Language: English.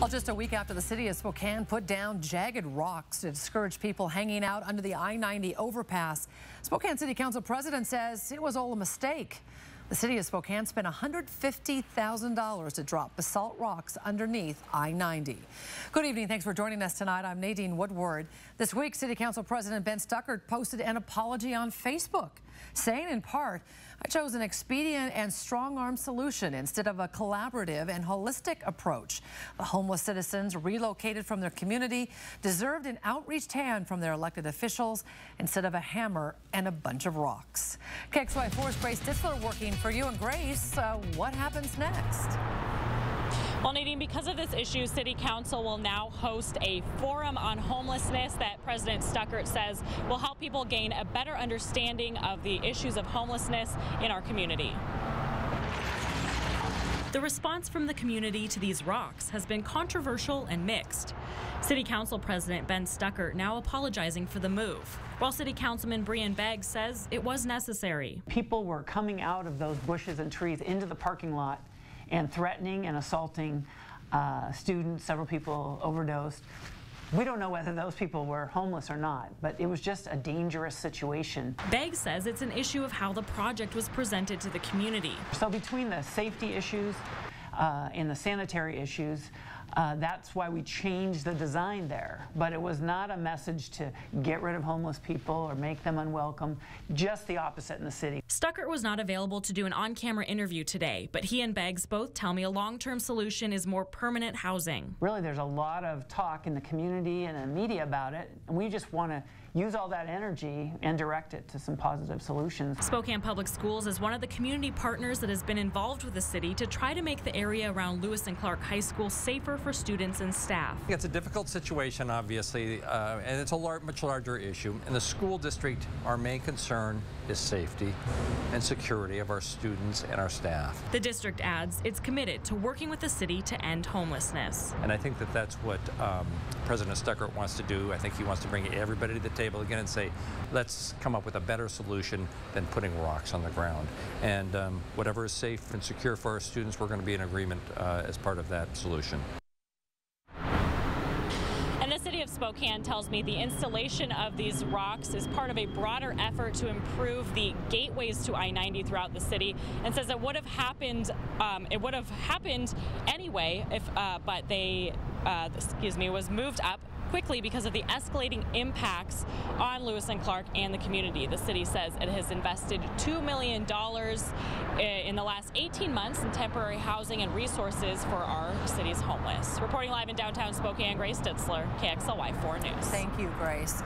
Well, just a week after the city of Spokane put down jagged rocks to discourage people hanging out under the I-90 overpass, Spokane City Council President says it was all a mistake. The city of Spokane spent $150,000 to drop basalt rocks underneath I-90. Good evening. Thanks for joining us tonight. I'm Nadine Woodward. This week, City Council President Ben Stuckart posted an apology on Facebook, saying in part, "I chose an expedient and strong-arm solution instead of a collaborative and holistic approach. The homeless citizens relocated from their community deserved an outreached hand from their elected officials instead of a hammer and a bunch of rocks." KXLY4's Grace Ditzler working for you. And Grace, what happens next? Well, Nadine, because of this issue, City Council will now host a forum on homelessness that President Stuckart says will help people gain a better understanding of the issues of homelessness in our community. The response from the community to these rocks has been controversial and mixed. City Council President Ben Stuckart now apologizing for the move, while City Councilman Brian Beggs says it was necessary. People were coming out of those bushes and trees into the parking lot and threatening and assaulting students. Several people overdosed. We don't know whether those people were homeless or not, but it was just a dangerous situation. Beggs says it's an issue of how the project was presented to the community. So between the safety issues and the sanitary issues, that's why we changed the design there. But it was not a message to get rid of homeless people or make them unwelcome, just the opposite in the city. Stuckart was not available to do an on-camera interview today, but he and Beggs both tell me a long-term solution is more permanent housing. Really, there's a lot of talk in the community and in the media about it, and we just want to use all that energy and direct it to some positive solutions. Spokane Public Schools is one of the community partners that has been involved with the city to try to make the area around Lewis and Clark High School safer for students and staff. It's a difficult situation, obviously, and it's a much larger issue. In the school district, our main concern is safety and security of our students and our staff. The district adds it's committed to working with the city to end homelessness. And I think that that's what President Stuckart wants to do. I think he wants to bring everybody to the table again and say, let's come up with a better solution than putting rocks on the ground. And whatever is safe and secure for our students, we're going to be in agreement as part of that solution. And the City of Spokane tells me the installation of these rocks is part of a broader effort to improve the gateways to I-90 throughout the city, and says it would have happened. It would have happened anyway if, but they, it was moved up quickly because of the escalating impacts on Lewis and Clark and the community. The city says it has invested $2 million in the last 18 months in temporary housing and resources for our city's homeless. Reporting live in downtown Spokane, Grace Ditzler, KXLY4 News. Thank you, Grace.